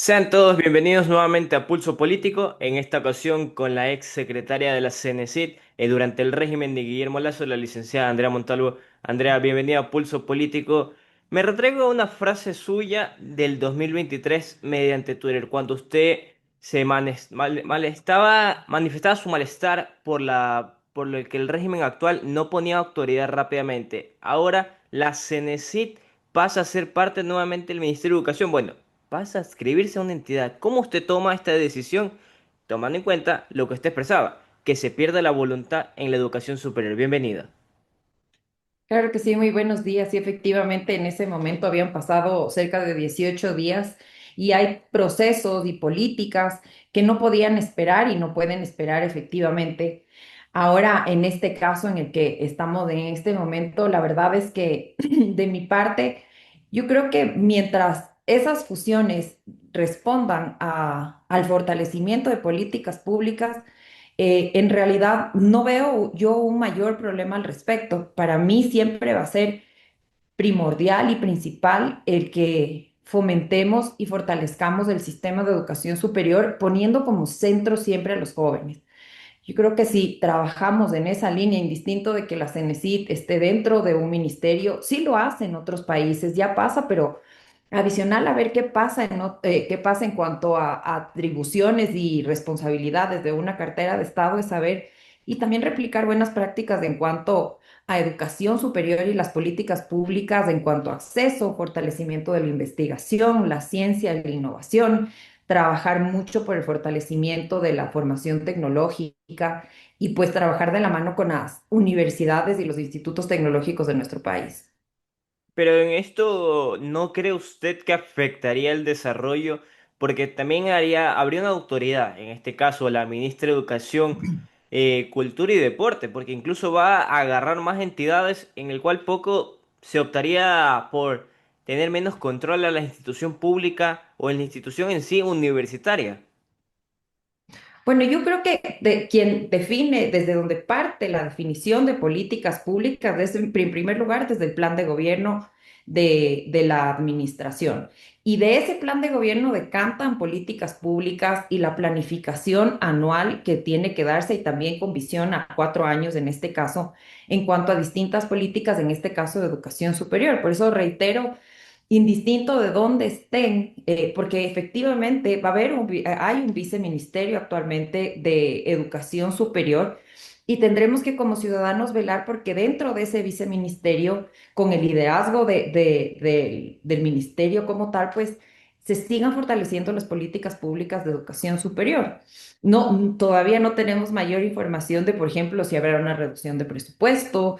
Sean todos bienvenidos nuevamente a Pulso Político, en esta ocasión con la ex secretaria de la CNCIT durante el régimen de Guillermo Lasso, la licenciada Andrea Montalvo. Andrea, bienvenida a Pulso Político. Me retraigo una frase suya del 2023 mediante Twitter, cuando usted manifestaba su malestar por lo que el régimen actual no ponía autoridad rápidamente. Ahora la CNCIT pasa a ser parte nuevamente del Ministerio de Educación. Bueno, pasa a inscribirse a una entidad. ¿Cómo usted toma esta decisión? Tomando en cuenta lo que usted expresaba, que se pierde la voluntad en la educación superior. Bienvenida. Claro que sí, muy buenos días. Y efectivamente en ese momento habían pasado cerca de 18 días y hay procesos y políticas que no podían esperar y no pueden esperar efectivamente. Ahora, en este caso en el que estamos en este momento, la verdad es que de mi parte, yo creo que mientras esas fusiones respondan al fortalecimiento de políticas públicas, en realidad no veo yo un mayor problema al respecto. Para mí siempre va a ser primordial y principal el que fomentemos y fortalezcamos el sistema de educación superior, poniendo como centro siempre a los jóvenes. Yo creo que si trabajamos en esa línea, indistinto de que la CENESID esté dentro de un ministerio, sí lo hace en otros países, ya pasa, pero adicional a ver qué pasa qué pasa en cuanto a atribuciones y responsabilidades de una cartera de Estado es saber y también replicar buenas prácticas en cuanto a educación superior y las políticas públicas en cuanto a acceso, fortalecimiento de la investigación, la ciencia y la innovación, trabajar mucho por el fortalecimiento de la formación tecnológica y pues trabajar de la mano con las universidades y los institutos tecnológicos de nuestro país. Pero en esto, ¿no cree usted que afectaría el desarrollo? Porque también habría una autoridad, en este caso la ministra de Educación, Cultura y Deporte, porque incluso va a agarrar más entidades en el cual poco se optaría por tener menos control a la institución pública o en la institución en sí universitaria. Bueno, yo creo que quien define desde donde parte la definición de políticas públicas es en primer lugar desde el plan de gobierno de la administración. Y de ese plan de gobierno decantan políticas públicas y la planificación anual que tiene que darse y también con visión a 4 años en este caso, en cuanto a distintas políticas, en este caso de educación superior. Por eso reitero indistinto de dónde estén, porque efectivamente va a haber hay un viceministerio actualmente de educación superior y tendremos que como ciudadanos velar porque dentro de ese viceministerio, con el liderazgo del ministerio como tal, pues se sigan fortaleciendo las políticas públicas de educación superior. No, todavía no tenemos mayor información de, por ejemplo, si habrá una reducción de presupuesto,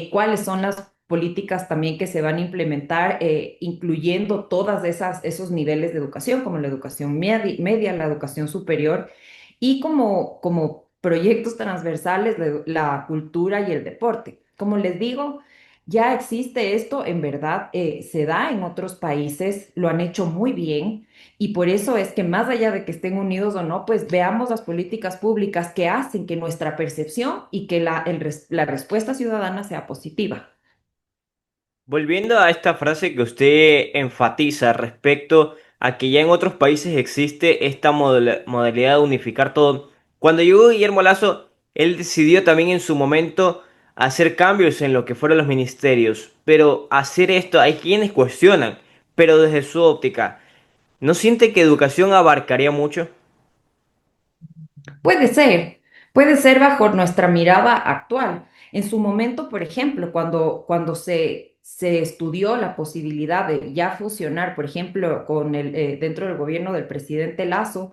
cuáles son las políticas también que se van a implementar, incluyendo todas esos niveles de educación, como la educación media, la educación superior, y como proyectos transversales de la cultura y el deporte. Como les digo, ya existe esto, en verdad, se da en otros países, lo han hecho muy bien, y por eso es que más allá de que estén unidos o no, pues veamos las políticas públicas que hacen que nuestra percepción y que la respuesta ciudadana sea positiva. Volviendo a esta frase que usted enfatiza respecto a que ya en otros países existe esta modalidad de unificar todo. Cuando llegó Guillermo Lasso, él decidió también en su momento hacer cambios en lo que fueron los ministerios. Pero hacer esto, hay quienes cuestionan, pero desde su óptica, ¿no siente que educación abarcaría mucho? Puede ser, puede ser bajo nuestra mirada actual. En su momento, por ejemplo, cuando se estudió la posibilidad de ya fusionar, por ejemplo, dentro del gobierno del presidente Lazo,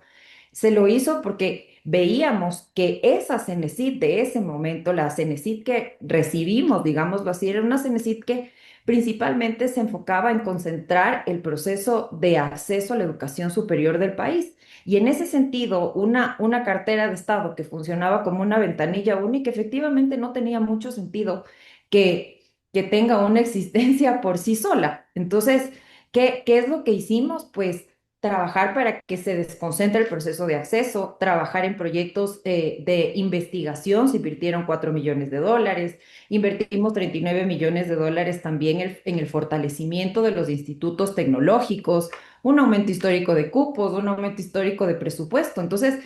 se lo hizo porque veíamos que esa Cenecit de ese momento, la Cenecit que recibimos, digámoslo así, era una Cenecit que principalmente se enfocaba en concentrar el proceso de acceso a la educación superior del país. Y en ese sentido, una cartera de Estado que funcionaba como una ventanilla única, efectivamente no tenía mucho sentido que tenga una existencia por sí sola. Entonces, ¿qué es lo que hicimos? Pues trabajar para que se desconcentre el proceso de acceso, trabajar en proyectos de investigación, se invirtieron 4 millones de dólares, invertimos 39 millones de dólares también en el fortalecimiento de los institutos tecnológicos, un aumento histórico de cupos, un aumento histórico de presupuesto. Entonces,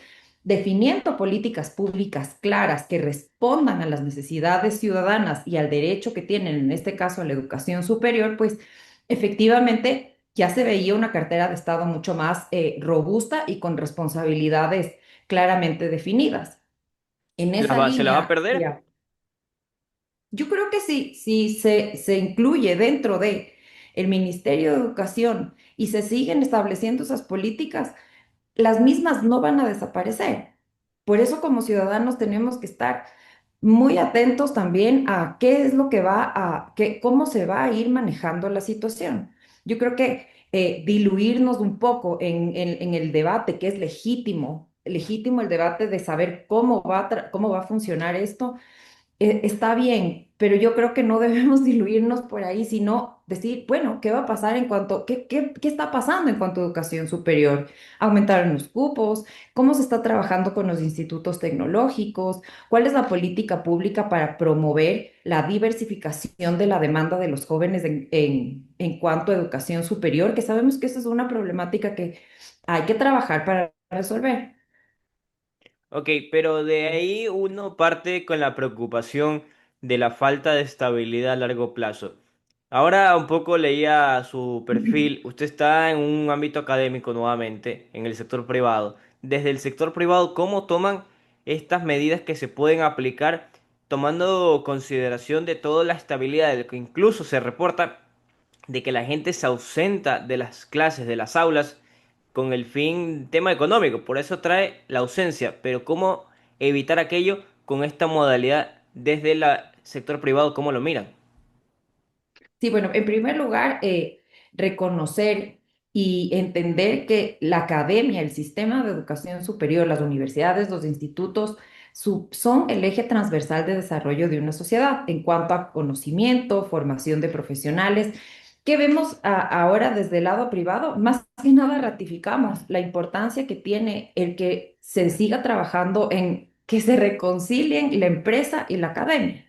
definiendo políticas públicas claras que respondan a las necesidades ciudadanas y al derecho que tienen, en este caso a la educación superior, pues efectivamente ya se veía una cartera de Estado mucho más robusta y con responsabilidades claramente definidas. En esa Se las va a línea, perder? yo creo que si se incluye dentro de el Ministerio de Educación y se siguen estableciendo esas políticas, las mismas no van a desaparecer. Por eso como ciudadanos tenemos que estar muy atentos también a qué es lo que cómo se va a ir manejando la situación. Yo creo que diluirnos un poco en el debate, que es legítimo el debate de saber cómo va a funcionar esto, está bien, pero yo creo que no debemos diluirnos por ahí, sino decir, bueno, ¿qué va a pasar qué está pasando en cuanto a educación superior? ¿Aumentaron los cupos? ¿Cómo se está trabajando con los institutos tecnológicos? ¿Cuál es la política pública para promover la diversificación de la demanda de los jóvenes en cuanto a educación superior? Que sabemos que esa es una problemática que hay que trabajar para resolver. Ok, pero de ahí uno parte con la preocupación de la falta de estabilidad a largo plazo. Ahora un poco leía su perfil. Usted está en un ámbito académico nuevamente, en el sector privado. Desde el sector privado, ¿cómo toman estas medidas que se pueden aplicar tomando consideración de toda la estabilidad, de que incluso se reporta de que la gente se ausenta de las clases, de las aulas, con el tema económico? Por eso trae la ausencia. Pero ¿cómo evitar aquello con esta modalidad desde el sector privado? ¿Cómo lo miran? Sí, bueno, en primer lugar, reconocer y entender que la academia, el sistema de educación superior, las universidades, los institutos, son el eje transversal de desarrollo de una sociedad en cuanto a conocimiento, formación de profesionales. ¿Qué vemos ahora desde el lado privado? Más que nada ratificamos la importancia que tiene el que se siga trabajando en que se reconcilien la empresa y la academia.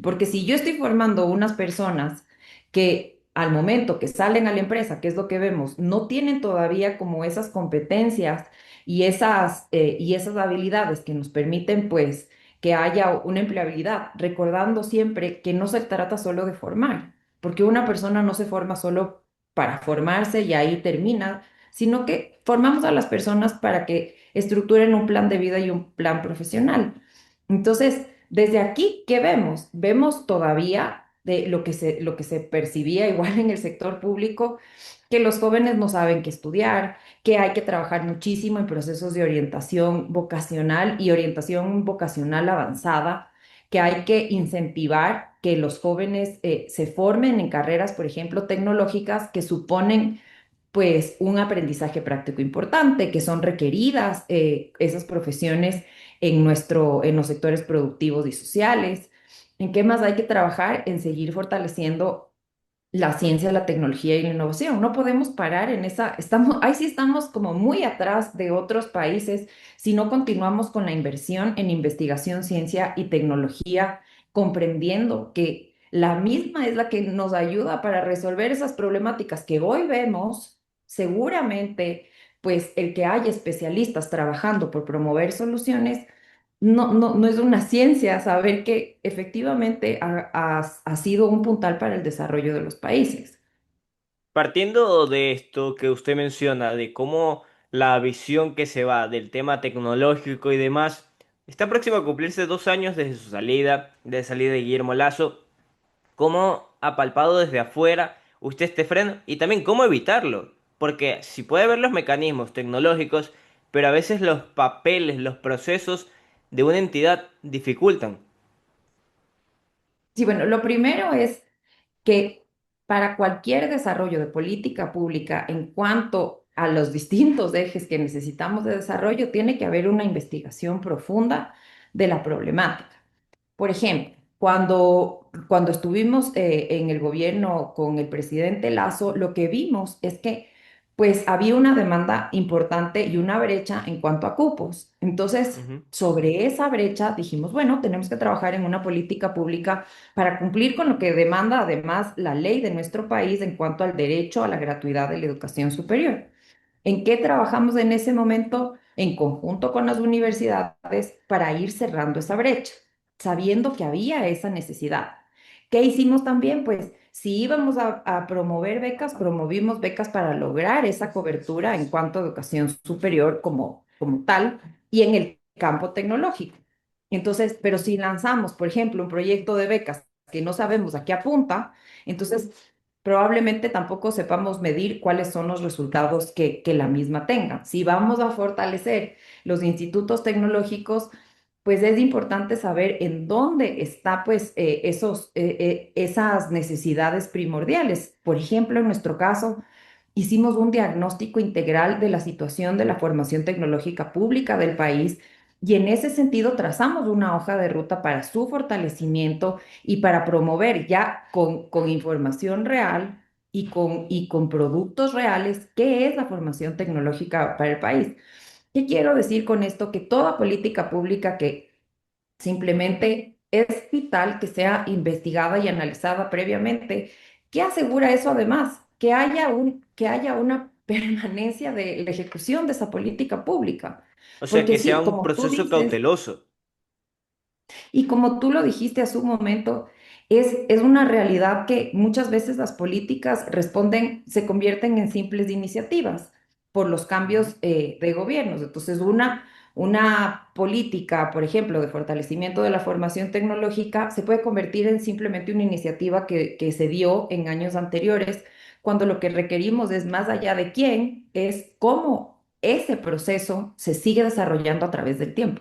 Porque si yo estoy formando unas personas que al momento que salen a la empresa, que es lo que vemos, no tienen todavía como esas competencias y esas habilidades que nos permiten, pues, que haya una empleabilidad, recordando siempre que no se trata solo de formar, porque una persona no se forma solo para formarse y ahí termina, sino que formamos a las personas para que estructuren un plan de vida y un plan profesional. Entonces, desde aquí, ¿qué vemos? Vemos todavía de lo que se percibía igual en el sector público, que los jóvenes no saben qué estudiar, que hay que trabajar muchísimo en procesos de orientación vocacional y orientación vocacional avanzada, que hay que incentivar que los jóvenes se formen en carreras, por ejemplo, tecnológicas que suponen pues un aprendizaje práctico importante, que son requeridas esas profesiones en los sectores productivos y sociales. ¿En qué más hay que trabajar? En seguir fortaleciendo la ciencia, la tecnología y la innovación. No podemos parar en ahí sí estamos como muy atrás de otros países si no continuamos con la inversión en investigación, ciencia y tecnología, comprendiendo que la misma es la que nos ayuda para resolver esas problemáticas que hoy vemos. Seguramente, pues el que haya especialistas trabajando por promover soluciones no es una ciencia saber que efectivamente ha sido un puntal para el desarrollo de los países. Partiendo de esto que usted menciona, de cómo la visión que se va del tema tecnológico y demás, está próximo a cumplirse 2 años desde su salida, de salida de Guillermo Lasso. ¿Cómo ha palpado desde afuera usted este freno? Y también cómo evitarlo. Porque si puede ver los mecanismos tecnológicos, pero a veces los papeles, los procesos de una entidad dificultan. Sí, bueno, lo primero es que para cualquier desarrollo de política pública en cuanto a los distintos ejes que necesitamos de desarrollo, tiene que haber una investigación profunda de la problemática. Por ejemplo, cuando estuvimos en el gobierno con el presidente Lazo, lo que vimos es que pues había una demanda importante y una brecha en cuanto a cupos. Entonces, Ujú. sobre esa brecha dijimos, bueno, tenemos que trabajar en una política pública para cumplir con lo que demanda además la ley de nuestro país en cuanto al derecho a la gratuidad de la educación superior. ¿En qué trabajamos en ese momento en conjunto con las universidades para ir cerrando esa brecha, sabiendo que había esa necesidad? ¿Qué hicimos también? Pues si íbamos a promover becas, promovimos becas para lograr esa cobertura en cuanto a educación superior como tal y en el campo tecnológico. Entonces, pero si lanzamos, por ejemplo, un proyecto de becas que no sabemos a qué apunta, entonces probablemente tampoco sepamos medir cuáles son los resultados que la misma tenga. Si vamos a fortalecer los institutos tecnológicos, pues es importante saber en dónde está pues esas necesidades primordiales. Por ejemplo, en nuestro caso, hicimos un diagnóstico integral de la situación de la formación tecnológica pública del país y en ese sentido trazamos una hoja de ruta para su fortalecimiento y para promover ya con información real y con productos reales qué es la formación tecnológica para el país. ¿Qué quiero decir con esto? Que toda política pública que simplemente es vital que sea investigada y analizada previamente. ¿Qué asegura eso además? Que haya una permanencia de la ejecución de esa política pública. O sea, Porque que sea sí, un como tú proceso dices, cauteloso. y como tú lo dijiste hace un momento, es una realidad que muchas veces las políticas responden, se convierten en simples iniciativas por los cambios de gobiernos. Entonces, una política, por ejemplo, de fortalecimiento de la formación tecnológica se puede convertir en simplemente una iniciativa que se dio en años anteriores, cuando lo que requerimos es más allá de quién, es cómo ese proceso se sigue desarrollando a través del tiempo.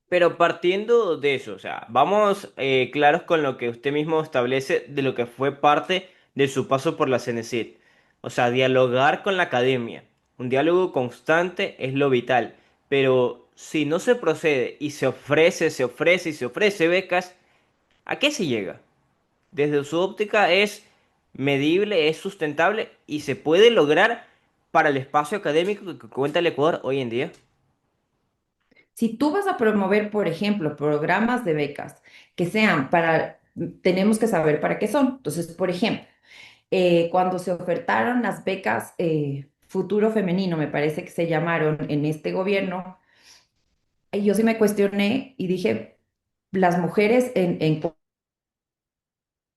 Pero partiendo de eso, o sea, vamos claros con lo que usted mismo establece de lo que fue parte de su paso por la CENESID. O sea, dialogar con la academia. Un diálogo constante es lo vital. Pero si no se procede y se ofrece becas, ¿a qué se llega? Desde su óptica es medible, es sustentable y se puede lograr para el espacio académico que cuenta el Ecuador hoy en día. Si tú vas a promover, por ejemplo, programas de becas que sean tenemos que saber para qué son. Entonces, por ejemplo, cuando se ofertaron las becas Futuro Femenino, me parece que se llamaron en este gobierno, yo sí me cuestioné y dije, las mujeres en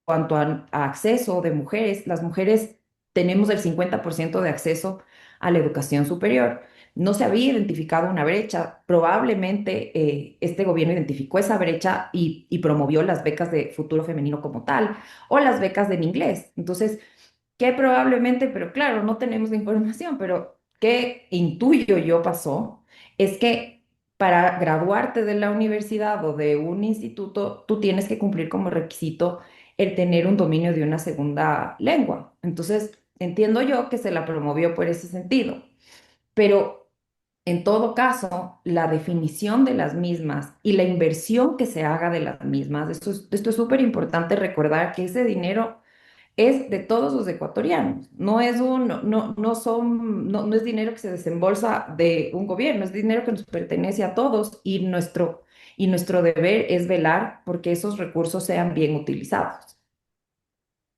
cuanto a acceso de mujeres, las mujeres tenemos el 50% de acceso a la educación superior. No se había identificado una brecha. Probablemente este gobierno identificó esa brecha y promovió las becas de futuro femenino como tal o las becas en inglés. Entonces, que probablemente, pero claro, no tenemos la información, pero que intuyo yo pasó es que para graduarte de la universidad o de un instituto, tú tienes que cumplir como requisito el tener un dominio de una segunda lengua. Entonces, entiendo yo que se la promovió por ese sentido, pero en todo caso, la definición de las mismas y la inversión que se haga de las mismas, esto es súper importante recordar que ese dinero es de todos los ecuatorianos, no es dinero que se desembolsa de un gobierno, es dinero que nos pertenece a todos y nuestro deber es velar porque esos recursos sean bien utilizados.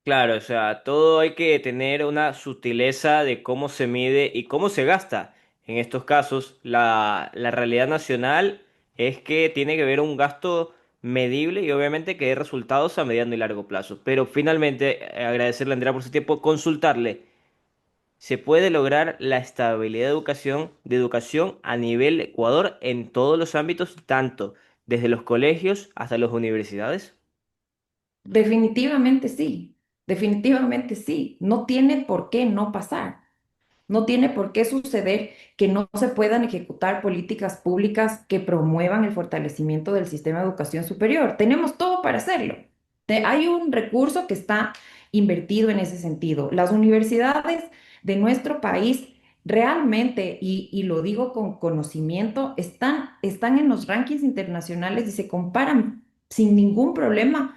Claro, o sea, todo hay que tener una sutileza de cómo se mide y cómo se gasta. En estos casos, la realidad nacional es que tiene que haber un gasto medible y obviamente que dé resultados a mediano y largo plazo. Pero finalmente, agradecerle a Andrea por su tiempo, consultarle. ¿Se puede lograr la estabilidad de educación a nivel Ecuador en todos los ámbitos, tanto desde los colegios hasta las universidades? Definitivamente sí, no tiene por qué no pasar. No tiene por qué suceder que no se puedan ejecutar políticas públicas que promuevan el fortalecimiento del sistema de educación superior. Tenemos todo para hacerlo. Hay un recurso que está invertido en ese sentido. Las universidades de nuestro país realmente, y lo digo con conocimiento, están en los rankings internacionales y se comparan sin ningún problema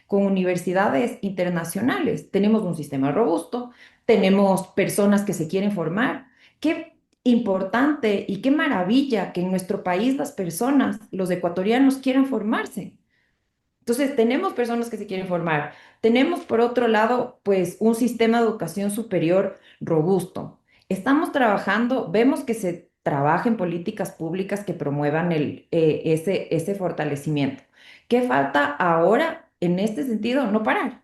con universidades internacionales. Tenemos un sistema robusto, tenemos personas que se quieren formar. Qué importante y qué maravilla que en nuestro país las personas, los ecuatorianos, quieran formarse. Entonces, tenemos personas que se quieren formar. Tenemos, por otro lado, pues un sistema de educación superior robusto. Estamos trabajando, vemos que se trabaja en políticas públicas que promuevan ese fortalecimiento. ¿Qué falta ahora en este sentido? No parar.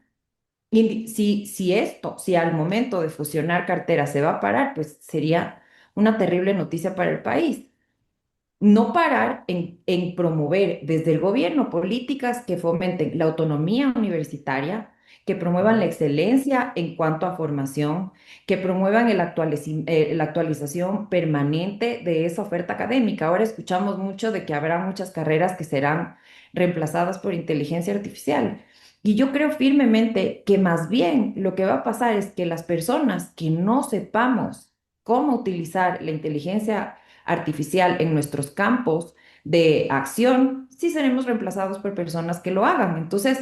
Y si al momento de fusionar carteras se va a parar, pues sería una terrible noticia para el país. No parar en promover desde el gobierno políticas que fomenten la autonomía universitaria, que promuevan la Ujú. excelencia en cuanto a formación, que promuevan la actualización permanente de esa oferta académica. Ahora escuchamos mucho de que habrá muchas carreras que serán reemplazadas por inteligencia artificial. Y yo creo firmemente que más bien lo que va a pasar es que las personas que no sepamos cómo utilizar la inteligencia artificial en nuestros campos de acción, sí seremos reemplazados por personas que lo hagan. Entonces,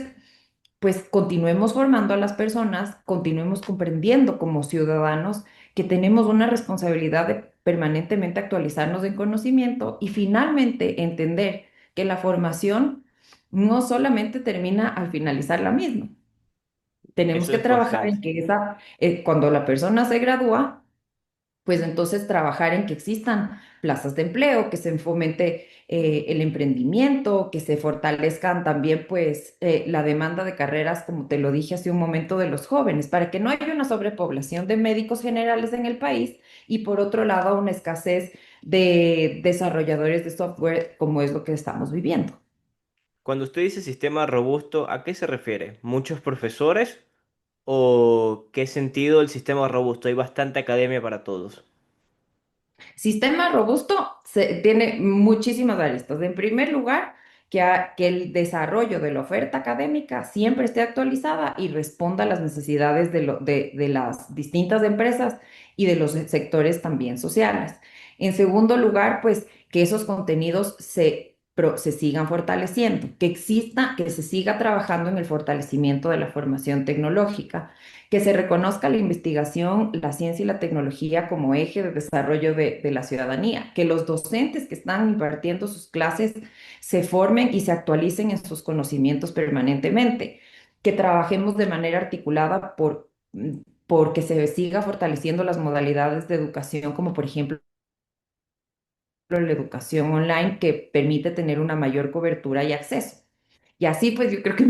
pues continuemos formando a las personas, continuemos comprendiendo como ciudadanos que tenemos una responsabilidad de permanentemente actualizarnos en conocimiento y finalmente entender que la formación no solamente termina al finalizar la misma. Tenemos Eso que es trabajar en constante. que cuando la persona se gradúa, pues entonces trabajar en que existan plazas de empleo, que se fomente el emprendimiento, que se fortalezcan también pues la demanda de carreras, como te lo dije hace un momento, de los jóvenes, para que no haya una sobrepoblación de médicos generales en el país y por otro lado una escasez de desarrolladores de software como es lo que estamos viviendo. Cuando usted dice sistema robusto, ¿a qué se refiere? ¿Muchos profesores? ¿O qué sentido el sistema robusto? Hay bastante academia para todos. Sistema robusto tiene muchísimas aristas. En primer lugar, que el desarrollo de la oferta académica siempre esté actualizada y responda a las necesidades de las distintas empresas y de los sectores también sociales. En segundo lugar, pues que esos contenidos se sigan fortaleciendo, que exista, que se siga trabajando en el fortalecimiento de la formación tecnológica, que se reconozca la investigación, la ciencia y la tecnología como eje de desarrollo de la ciudadanía, que los docentes que están impartiendo sus clases se formen y se actualicen en sus conocimientos permanentemente, que trabajemos de manera articulada porque se siga fortaleciendo las modalidades de educación, como por ejemplo la educación online, que permite tener una mayor cobertura y acceso. Y así pues yo creo que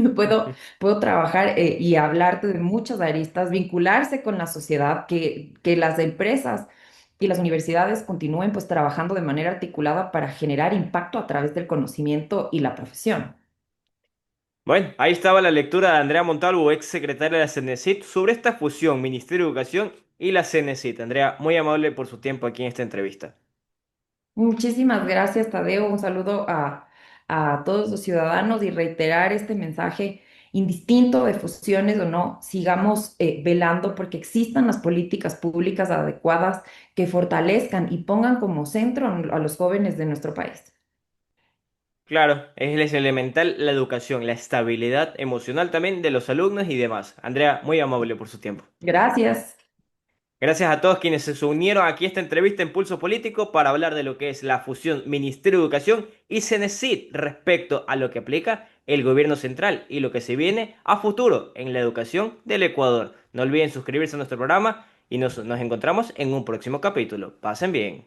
puedo trabajar y hablarte de muchas aristas, vincularse con la sociedad, que las empresas y las universidades continúen pues trabajando de manera articulada para generar impacto a través del conocimiento y la profesión. Bueno, ahí estaba la lectura de Andrea Montalvo, ex secretaria de la CENESID, sobre esta fusión Ministerio de Educación y la CENESID. Andrea, muy amable por su tiempo aquí en esta entrevista. Muchísimas gracias, Tadeo. Un saludo a todos los ciudadanos y reiterar este mensaje indistinto de fusiones o no, sigamos velando porque existan las políticas públicas adecuadas que fortalezcan y pongan como centro a los jóvenes de nuestro país. Claro, es elemental la educación, la estabilidad emocional también de los alumnos y demás. Andrea, muy amable por su tiempo. Gracias. Gracias a todos quienes se unieron aquí a esta entrevista en Pulso Político para hablar de lo que es la fusión Ministerio de Educación y CENESID respecto a lo que aplica el gobierno central y lo que se viene a futuro en la educación del Ecuador. No olviden suscribirse a nuestro programa y nos encontramos en un próximo capítulo. Pasen bien.